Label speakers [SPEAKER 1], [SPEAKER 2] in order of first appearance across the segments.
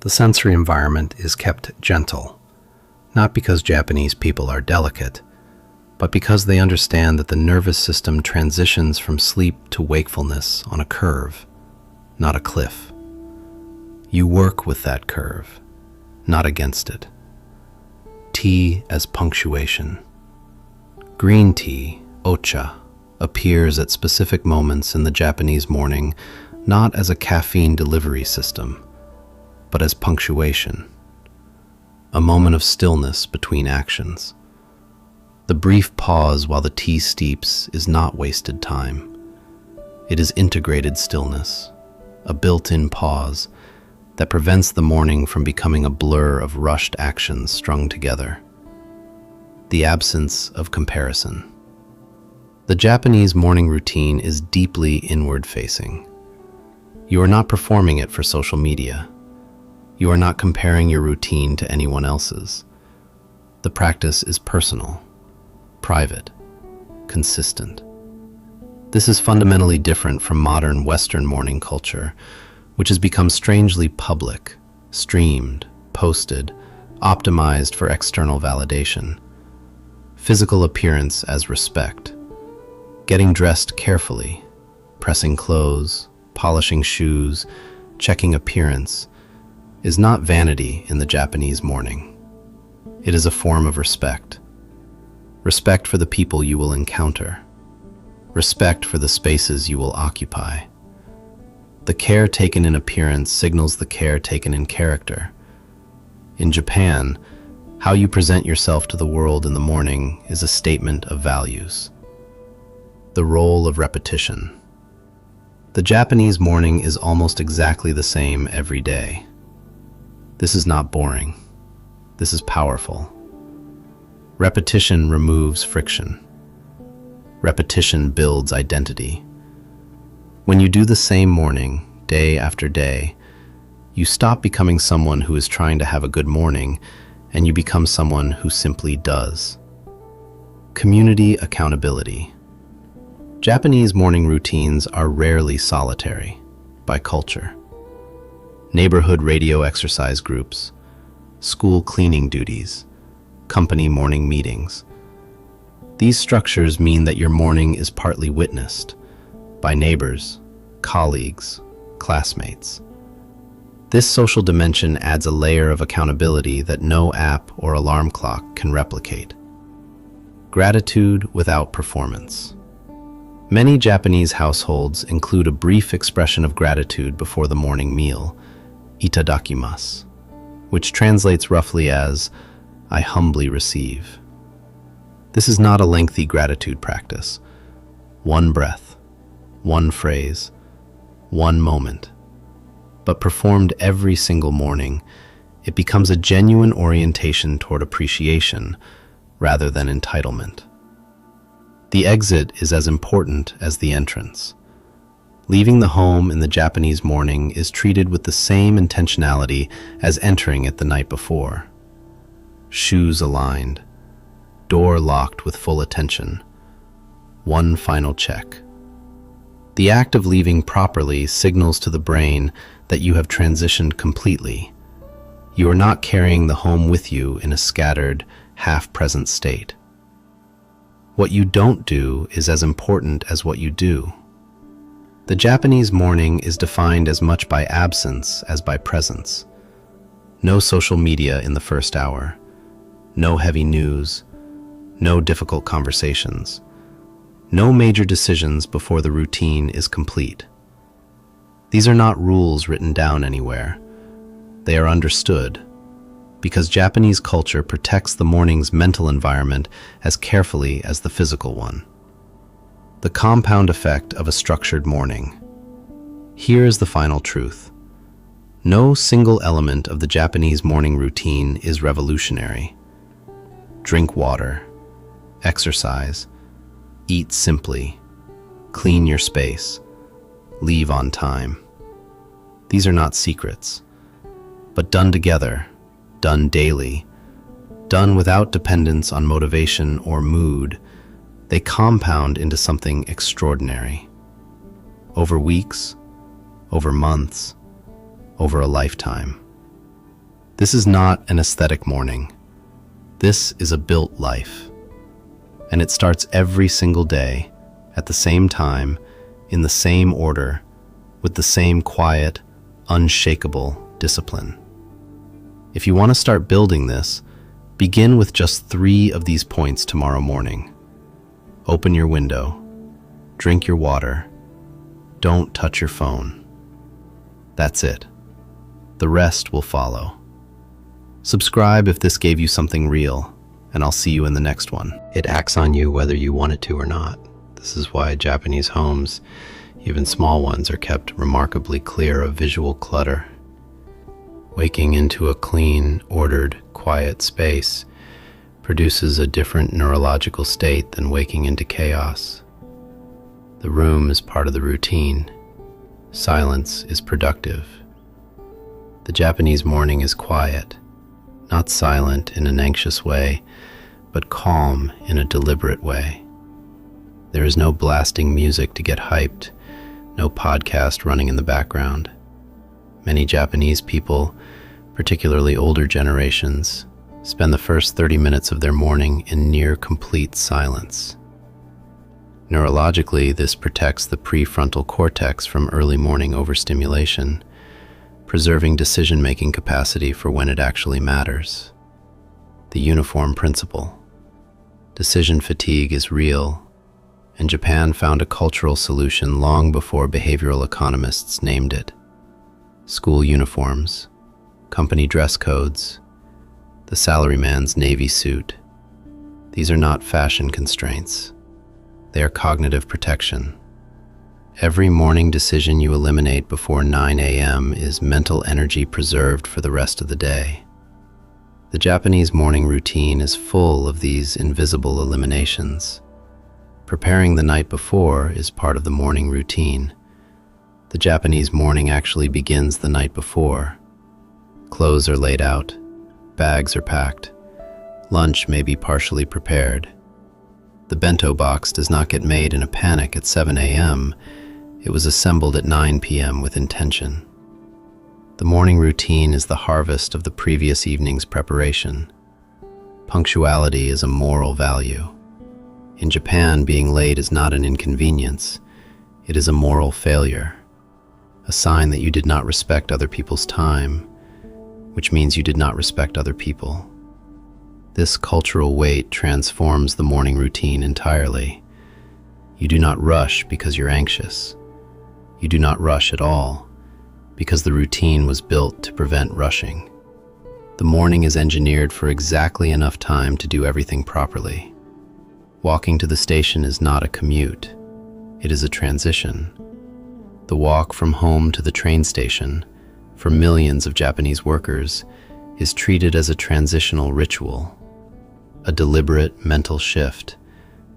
[SPEAKER 1] The sensory environment is kept gentle, not because Japanese people are delicate, but because they understand that the nervous system transitions from sleep to wakefulness on a curve, not a cliff. You work with that curve, not against it. Tea as punctuation. Green tea, ocha, appears at specific moments in the Japanese morning, not as a caffeine delivery system, but as punctuation, a moment of stillness between actions. The brief pause while the tea steeps is not wasted time. It is integrated stillness, a built-in pause that prevents the morning from becoming a blur of rushed actions strung together. The absence of comparison. The Japanese morning routine is deeply inward-facing. You are not performing it for social media. You are not comparing your routine to anyone else's. The practice is personal, private, consistent. This is fundamentally different from modern Western morning culture, which has become strangely public, streamed, posted, optimized for external validation. Physical appearance as respect. Getting dressed carefully, pressing clothes, polishing shoes, checking appearance, is not vanity in the Japanese morning. It is a form of respect. Respect for the people you will encounter. Respect for the spaces you will occupy. The care taken in appearance signals the care taken in character. In Japan, how you present yourself to the world in the morning is a statement of values. The role of repetition. The Japanese morning is almost exactly the same every day. This is not boring. This is powerful. Repetition removes friction. Repetition builds identity. When you do the same morning, day after day, you stop becoming someone who is trying to have a good morning, and you become someone who simply does. Community accountability. Japanese morning routines are rarely solitary by culture. Neighborhood radio exercise groups, school cleaning duties, company morning meetings. These structures mean that your morning is partly witnessed by neighbors, colleagues, classmates. This social dimension adds a layer of accountability that no app or alarm clock can replicate. Gratitude without performance. Many Japanese households include a brief expression of gratitude before the morning meal, itadakimasu, which translates roughly as, I humbly receive. This is not a lengthy gratitude practice. One breath, one phrase, one moment. But performed every single morning, it becomes a genuine orientation toward appreciation rather than entitlement. The exit is as important as the entrance. Leaving the home in the Japanese morning is treated with the same intentionality as entering it the night before. Shoes aligned, door locked with full attention, one final check. The act of leaving properly signals to the brain that you have transitioned completely. You are not carrying the home with you in a scattered, half-present state. What you don't do is as important as what you do. The Japanese morning is defined as much by absence as by presence. No social media in the first hour. No heavy news. No difficult conversations. No major decisions before the routine is complete. These are not rules written down anywhere. They are understood, because Japanese culture protects the morning's mental environment as carefully as the physical one. The compound effect of a structured morning. Here is the final truth. No single element of the Japanese morning routine is revolutionary. Drink water, exercise, eat simply, clean your space, leave on time. These are not secrets, but done together, done daily, done without dependence on motivation or mood, they compound into something extraordinary. Over weeks, over months, over a lifetime. This is not an aesthetic morning. This is a built life. And it starts every single day, at the same time, in the same order, with the same quiet, unshakable discipline. If you want to start building this, begin with just 3 of these points tomorrow morning. Open your window. Drink your water. Don't touch your phone. That's it. The rest will follow. Subscribe if this gave you something real, and I'll see you in the next one. It acts on you whether you want it to or not. This is why Japanese homes, even small ones, are kept remarkably clear of visual clutter. Waking into a clean, ordered, quiet space produces a different neurological state than waking into chaos. The room is part of the routine. Silence is productive. The Japanese morning is quiet, not silent in an anxious way, but calm in a deliberate way. There is no blasting music to get hyped, no podcast running in the background. Many Japanese people, particularly older generations, spend the first 30 minutes of their morning in near complete silence. Neurologically, this protects the prefrontal cortex from early morning overstimulation, preserving decision-making capacity for when it actually matters. The uniform principle. Decision fatigue is real, and Japan found a cultural solution long before behavioral economists named it. School uniforms, company dress codes, the salaryman's navy suit. These are not fashion constraints. They are cognitive protection. Every morning decision you eliminate before 9 a.m. is mental energy preserved for the rest of the day. The Japanese morning routine is full of these invisible eliminations. Preparing the night before is part of the morning routine. The Japanese morning actually begins the night before. Clothes are laid out, bags are packed, lunch may be partially prepared. The bento box does not get made in a panic at 7 a.m. It was assembled at 9 p.m. with intention. The morning routine is the harvest of the previous evening's preparation. Punctuality is a moral value. In Japan, being late is not an inconvenience. It is a moral failure, a sign that you did not respect other people's time, which means you did not respect other people. This cultural weight transforms the morning routine entirely. You do not rush because you're anxious. You do not rush at all because the routine was built to prevent rushing. The morning is engineered for exactly enough time to do everything properly. Walking to the station is not a commute. It is a transition. The walk from home to the train station, for millions of Japanese workers, is treated as a transitional ritual, a deliberate mental shift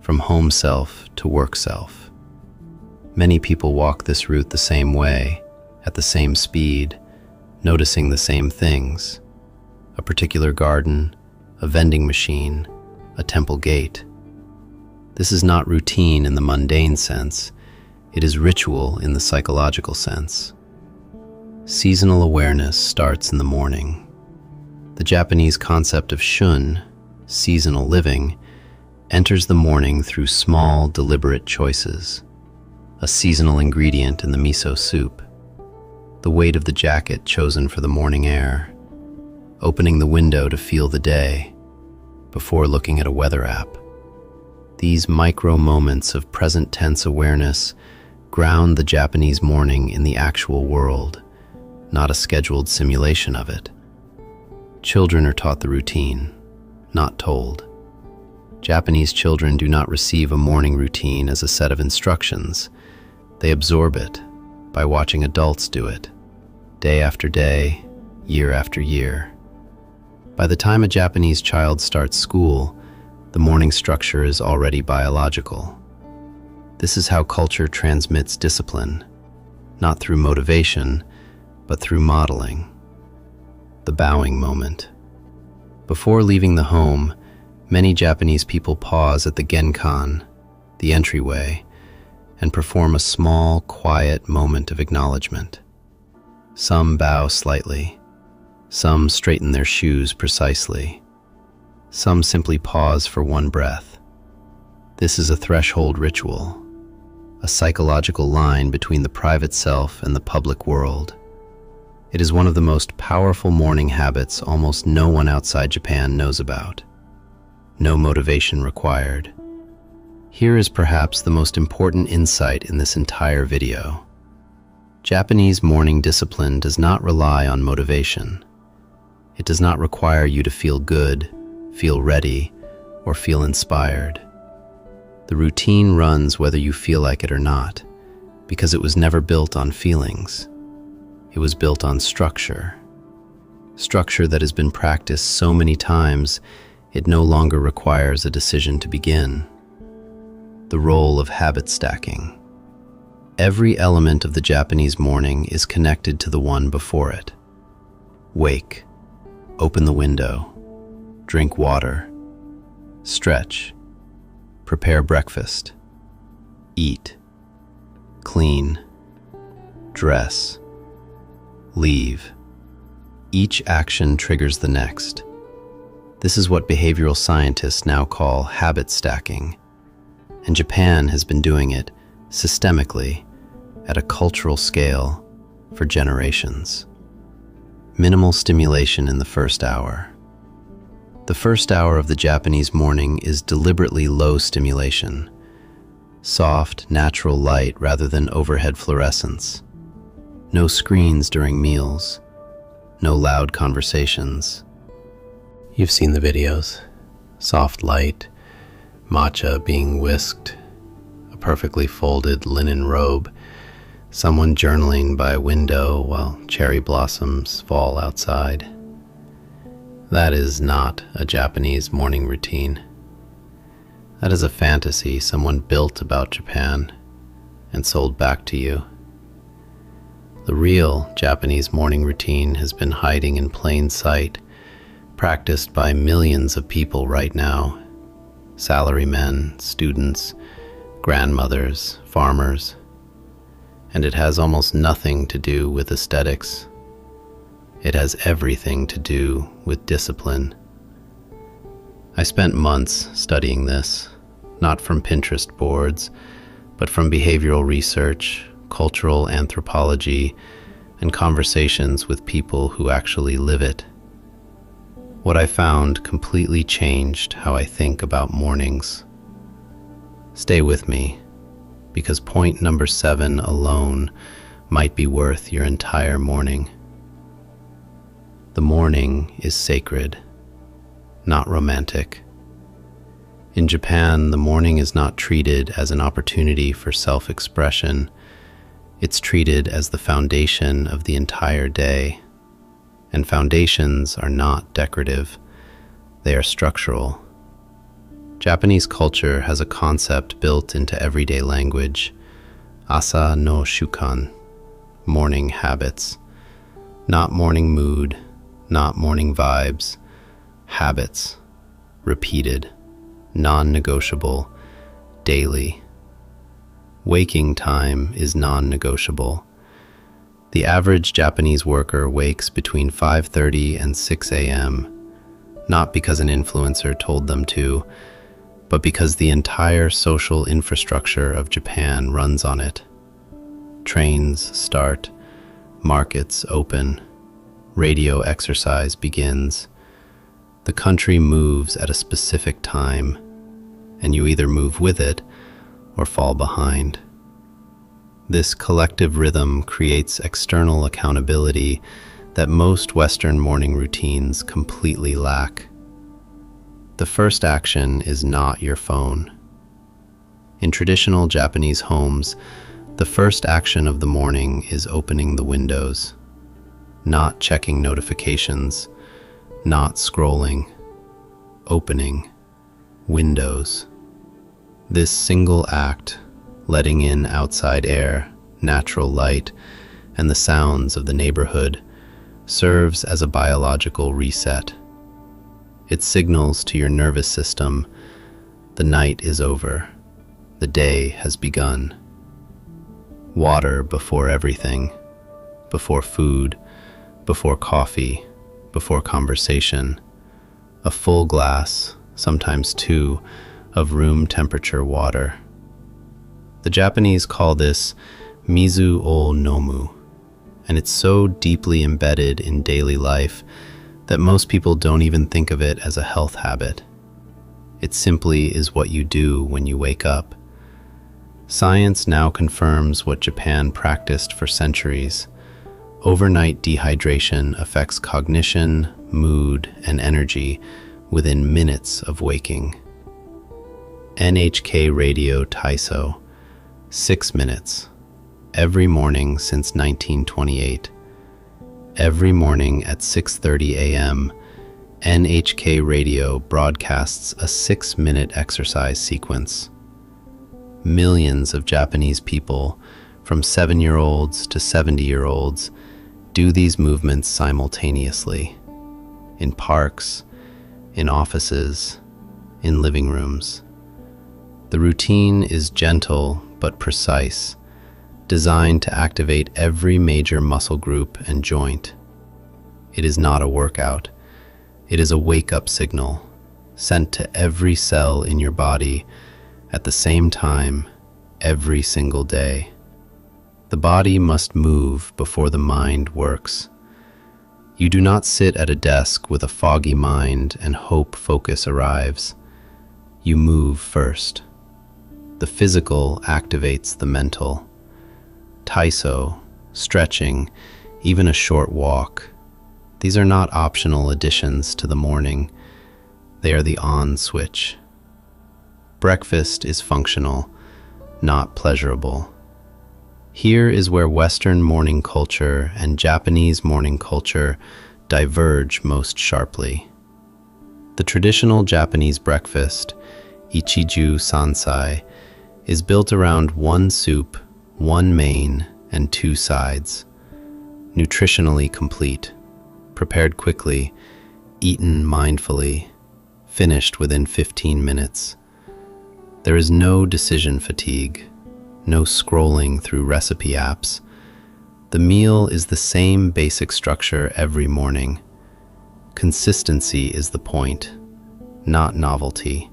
[SPEAKER 1] from home self to work self. Many people walk this route the same way, at the same speed, noticing the same things: a particular garden, a vending machine, a temple gate. This is not routine in the mundane sense. It is ritual in the psychological sense. Seasonal awareness starts in the morning. The Japanese concept of shun, seasonal living, enters the morning through small, deliberate choices. A seasonal ingredient in the miso soup, the weight of the jacket chosen for the morning air, opening the window to feel the day before looking at a weather app. These micro moments of present tense awareness ground the Japanese morning in the actual world, not a scheduled simulation of it. Children are taught the routine, not told. Japanese children do not receive a morning routine as a set of instructions. They absorb it by watching adults do it, day after day, year after year. By the time a Japanese child starts school, the morning structure is already biological. This is how culture transmits discipline, not through motivation, but through modeling. The bowing moment. Before leaving the home, many Japanese people pause at the genkan, the entryway, and perform a small, quiet moment of acknowledgement. Some bow slightly, Some straighten their shoes precisely. Some simply pause for one breath. This is a threshold ritual, a psychological line between the private self and the public world. It is one of the most powerful morning habits almost no one outside Japan knows about. No motivation required. Here is perhaps the most important insight in this entire video. Japanese morning discipline does not rely on motivation. It does not require you to feel good, feel ready, or feel inspired. The routine runs whether you feel like it or not, because it was never built on feelings. It was built on structure. Structure that has been practiced so many times, it no longer requires a decision to begin. The role of habit stacking. Every element of the Japanese morning is connected to the one before it. Wake. Open the window. Drink water. Stretch. Prepare breakfast. Eat. Clean. Dress. Leave. Each action triggers the next. This is what behavioral scientists now call habit stacking, and Japan has been doing it systemically at a cultural scale for generations. Minimal stimulation in the first hour. The first hour of the Japanese morning is deliberately low stimulation, soft, natural light rather than overhead fluorescence. No screens during meals, no loud conversations. You've seen the videos. Soft light, matcha being whisked, a perfectly folded linen robe, someone journaling by a window while cherry blossoms fall outside. That is not a Japanese morning routine. That is a fantasy someone built about Japan and sold back to you. The real Japanese morning routine has been hiding in plain sight, practiced by millions of people right now. Salarymen, students, grandmothers, farmers. And it has almost nothing to do with aesthetics. It has everything to do with discipline. I spent months studying this, not from Pinterest boards, but from behavioral research, cultural anthropology, and conversations with people who actually live it. What I found completely changed how I think about mornings. Stay with me, because point number 7 alone might be worth your entire morning. The morning is sacred, not romantic. In Japan, the morning is not treated as an opportunity for self-expression. It's treated as the foundation of the entire day. And foundations are not decorative, they are structural. Japanese culture has a concept built into everyday language, asa no shukan, morning habits. Not morning mood, not morning vibes, habits, repeated, non-negotiable, daily. Waking time is non-negotiable. The average Japanese worker wakes between 5:30 and 6 a.m., not because an influencer told them to, but because the entire social infrastructure of Japan runs on it. Trains start, markets open, radio exercise begins. The country moves at a specific time, and you either move with it or fall behind. This collective rhythm creates external accountability that most Western morning routines completely lack. The first action is not your phone. In traditional Japanese homes, the first action of the morning is opening the windows, not checking notifications, not scrolling, opening windows. This single act, letting in outside air, natural light, and the sounds of the neighborhood, serves as a biological reset. It signals to your nervous system, the night is over, the day has begun. Water before everything, before food, before coffee, before conversation, a full glass, sometimes two, of room temperature water. The Japanese call this mizu o nomu, and it's so deeply embedded in daily life that most people don't even think of it as a health habit. It simply is what you do when you wake up. Science now confirms what Japan practiced for centuries. Overnight dehydration affects cognition, mood, and energy within minutes of waking. NHK Radio Taiso, 6 minutes, every morning since 1928. Every morning at 6:30 a.m., NHK Radio broadcasts a 6-minute exercise sequence. Millions of Japanese people, from 7-year-olds to 70-year-olds, do these movements simultaneously, in parks, in offices, in living rooms. The routine is gentle but precise, designed to activate every major muscle group and joint. It is not a workout. It is a wake-up signal sent to every cell in your body at the same time every single day. The body must move before the mind works. You do not sit at a desk with a foggy mind and hope focus arrives. You move first. The physical activates the mental. Taiso, stretching, even a short walk. These are not optional additions to the morning. They are the on switch. Breakfast is functional, not pleasurable. Here is where Western morning culture and Japanese morning culture diverge most sharply. The traditional Japanese breakfast, ichiju sansai, is built around one soup, one main, and two sides. Nutritionally complete, prepared quickly, eaten mindfully, finished within 15 minutes. There is no decision fatigue, no scrolling through recipe apps. The meal is the same basic structure every morning. Consistency is the point, not novelty.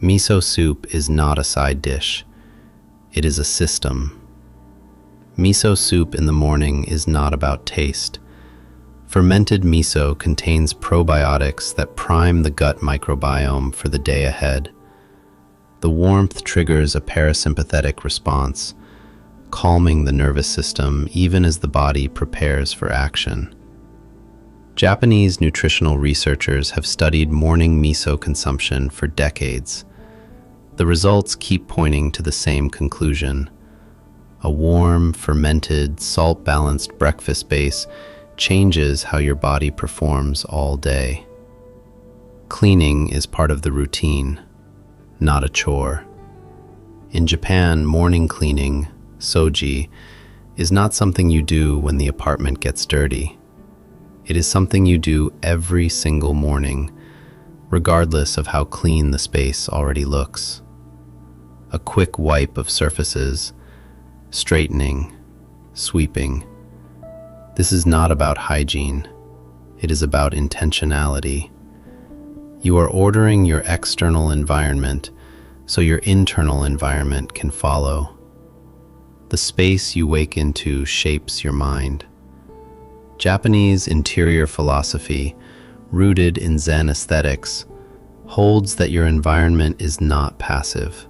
[SPEAKER 1] Miso soup is not a side dish. It is a system. Miso soup in the morning is not about taste. Fermented miso contains probiotics that prime the gut microbiome for the day ahead. The warmth triggers a parasympathetic response, calming the nervous system even as the body prepares for action. Japanese nutritional researchers have studied morning miso consumption for decades. The results keep pointing to the same conclusion. A warm, fermented, salt-balanced breakfast base changes how your body performs all day. Cleaning is part of the routine, not a chore. In Japan, morning cleaning, soji, is not something you do when the apartment gets dirty. It is something you do every single morning, regardless of how clean the space already looks. A quick wipe of surfaces, straightening, sweeping. This is not about hygiene. It is about intentionality. You are ordering your external environment so your internal environment can follow. The space you wake into shapes your mind. Japanese interior philosophy, rooted in Zen aesthetics, holds that your environment is not passive.